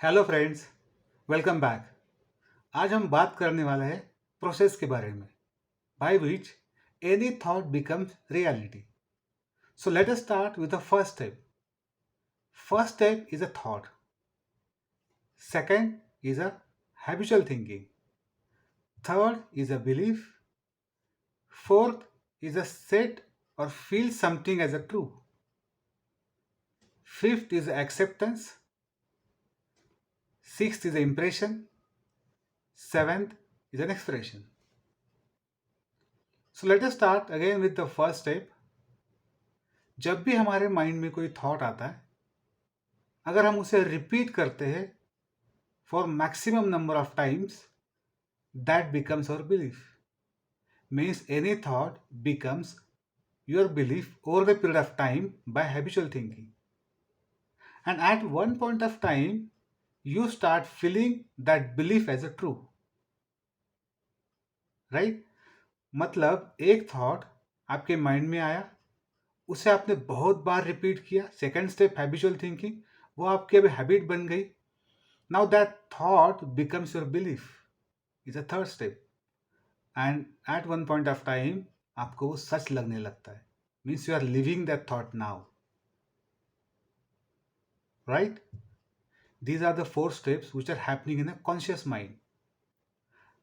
Hello friends, welcome back. आज हम बात करने वाले हैं प्रोसेस के बारे में, by which any thought becomes reality. So let us start with the first step. First step is a thought, second is a habitual thinking, third is a belief, fourth is a set or feel something as a true, fifth is acceptance, sixth is impression, seventh is an expression. So let us start again with the first step. जब भी हमारे mind में कोई thought आता है, अगर हम उसे रिपीट करते हैं for maximum number of times, that becomes our belief. Means any thought becomes your belief over the period of time by habitual thinking, and at one point of time you start feeling that belief as a true, right? मतलब एक thought आपके mind में आया, उसे आपने बहुत बार repeat किया, सेकंड स्टेप हैबिचुअल थिंकिंग, वो आपकी अभी हैबिट बन गई। Now that thought becomes your belief is a third step, and at one point of time आपको वो सच लगने लगता है। Means you are living that thought now, right? These are the four steps which are happening in a conscious mind.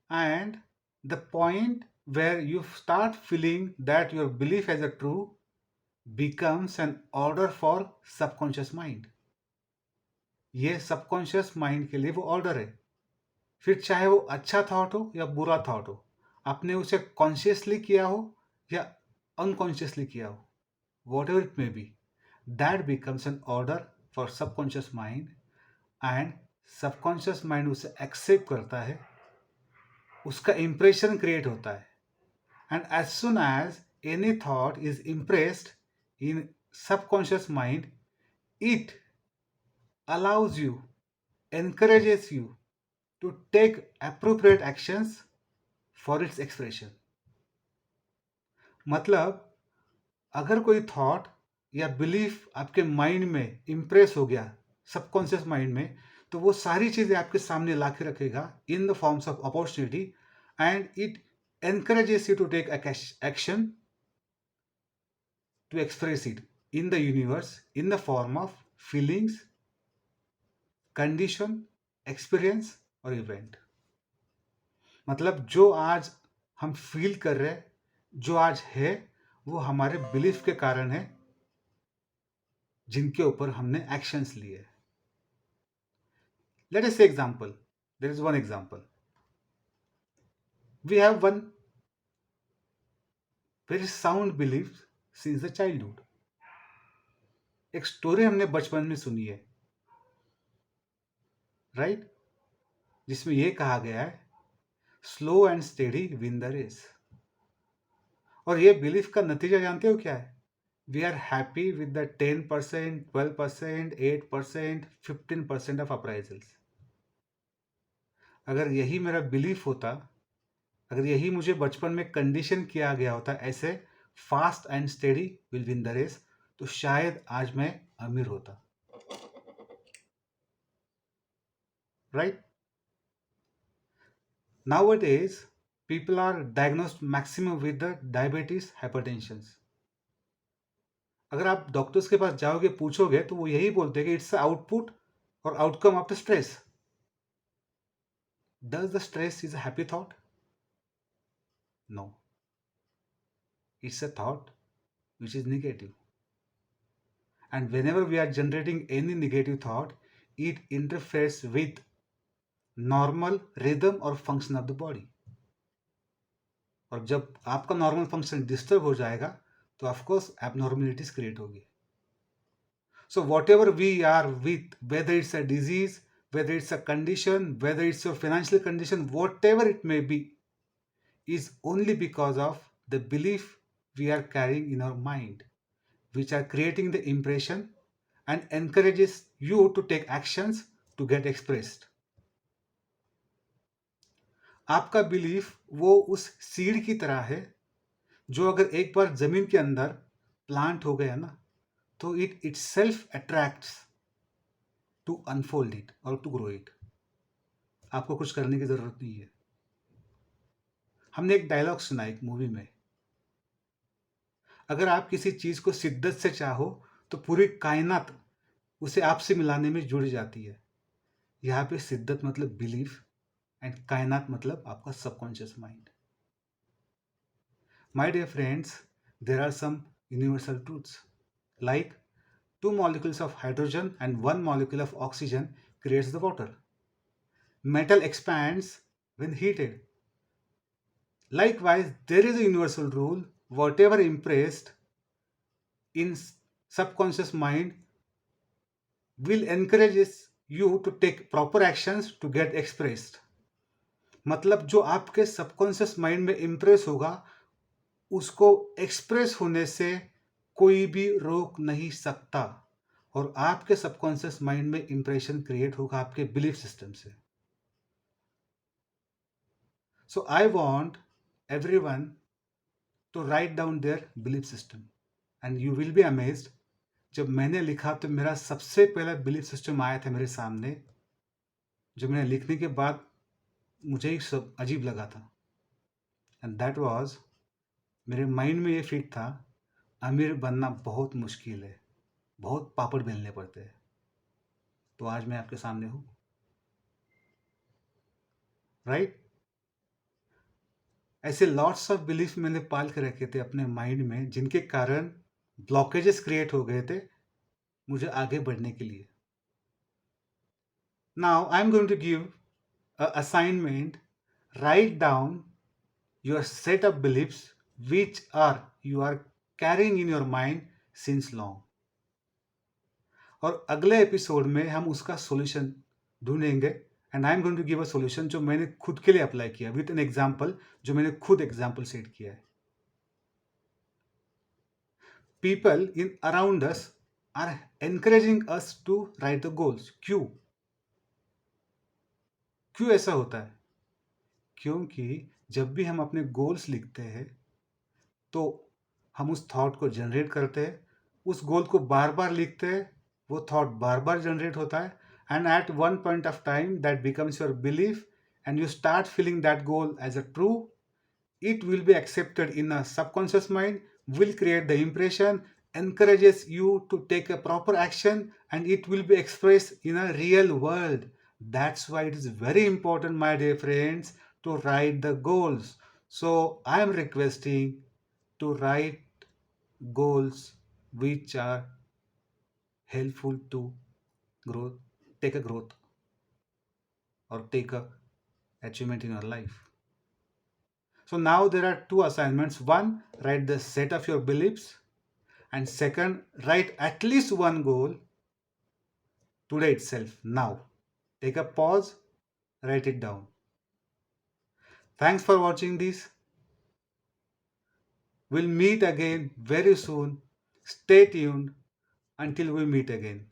And the point where you start feeling that your belief as a true becomes an order for subconscious mind. ये subconscious mind के लिए वो order है। फिर चाहे वो अच्छा thought हो या बुरा थॉट हो, आपने उसे कॉन्शियसली किया हो या अनकॉन्शियसली किया हो, whatever it may be, that becomes an order for subconscious mind, and subconscious mind उसे एक्सेप्ट करता है, उसका इंप्रेशन क्रिएट होता है, and as soon as any thought is impressed in subconscious mind, it allows you, encourages you to take appropriate actions for its expression. मतलब अगर कोई thought या बिलीफ आपके माइंड में इम्प्रेस हो गया, सबकॉन्शियस माइंड में, तो वो सारी चीज़ें आपके सामने ला के रखेगा in the forms of opportunity, and it encourages you to take action to express it in the universe in the form of feelings, condition, experience और इवेंट। मतलब जो आज हम फील कर रहे हैं, जो आज है, वो हमारे बिलीफ के कारण है, जिनके ऊपर हमने एक्शंस लिए। Let us say example, there is one example. We have one very sound belief since the childhood. एक स्टोरी हमने बचपन में सुनी है, राइट? जिसमें यह कहा गया है, slow and steady win the race. और ये बिलीफ का नतीजा जानते हो क्या है? We are happy with the 10%, 12%, 8%, 15% of appraisals. अगर यही मेरा बिलीफ होता, अगर यही मुझे बचपन में कंडीशन किया गया होता, ऐसे fast and steady will win the race, तो शायद आज मैं अमीर होता, right? Nowadays people are diagnosed maximum with the diabetes, hypertension. अगर आप डॉक्टर्स के पास जाओगे, पूछोगे, तो वो यही बोलते हैं कि इट्स आउटपुट और outcome of the stress. Does the stress is a happy thought? No, it's a thought which is negative. And whenever we are generating any negative thought, it interferes with normal rhythm or function of the body. और जब आपका normal function disturb हो जाएगा, तो of course abnormalities create होगी। So whatever we are with, whether it's a disease, whether it's a condition, whether it's your financial condition, whatever it may be, is only because of the belief we are carrying in our mind, which are creating the impression and encourages you to take actions to get expressed. आपका belief वो उस seed की तरह है, जो अगर एक बार जमीन के अंदर प्लांट हो गया ना, तो it itself attracts to unfold it और टू ग्रो इट। आपको कुछ करने की ज़रूरत नहीं है। हमने एक डायलॉग सुना एक मूवी में, अगर आप किसी चीज़ को शिद्दत से चाहो तो पूरी कायनात उसे आपसे मिलाने में जुड़ जाती है। यहाँ पे शिद्दत मतलब बिलीफ एंड कायनात मतलब आपका subconscious mind. My dear friends, there are some universal truths like two molecules of hydrogen and one molecule of oxygen creates the water. Metal expands when heated. Likewise, there is a universal rule whatever impressed in subconscious mind will encourages you to take proper actions to get expressed. मतलब जो आपके subconscious mind में impress होगा उसको express होने से कोई भी रोक नहीं सकता, और आपके सबकॉन्शियस माइंड में इंप्रेशन क्रिएट होगा आपके बिलीफ सिस्टम से। So I want everyone to write down their belief system and you will be amazed. जब मैंने लिखा तो मेरा सबसे पहला बिलीफ सिस्टम आया था मेरे सामने, जो मैंने लिखने के बाद मुझे ही सब अजीब लगा था, एंड दैट वाज, मेरे माइंड में ये फिट था, अमीर बनना बहुत मुश्किल है, बहुत पापड़ बेलने पड़ते हैं। तो आज मैं आपके सामने हूँ, राइट। ऐसे लॉट्स ऑफ बिलीफ मैंने पाल के रखे थे अपने माइंड में, जिनके कारण ब्लॉकेजेस क्रिएट हो गए थे मुझे आगे बढ़ने के लिए। Now I am going to give a assignment, write down your set of beliefs which are you are carrying in your mind since long, और अगले एपिसोड में हम उसका सॉल्यूशन ढूंढेंगे। And I am going to give a solution जो मैंने खुद के लिए अप्लाई किया विद एन एग्जांपल, जो मैंने खुद एग्जांपल सेट किया है। People in around us are encouraging us to write the goals. क्यों? क्यों ऐसा होता है? क्योंकि जब भी हम अपने गोल्स लिखते हैं तो हम उस थॉट को जनरेट करते हैं, उस गोल को बार बार लिखते हैं, वो थॉट बार बार जनरेट होता है, and at one point of time that becomes your belief and you start feeling that goal as a true. It will be accepted in a subconscious mind, will create the impression, encourages you to take a proper action, and it will be expressed in a real world. That's why it is very important, my dear friends, to write the goals. So I am requesting to write goals which are helpful to growth, take a growth, or take a achievement in your life. So now there are two assignments. One, write the set of your beliefs, and second, write at least one goal today itself. Now take a pause, write it down. Thanks for watching this. We'll meet again very soon. Stay tuned until we meet again.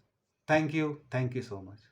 Thank you so much.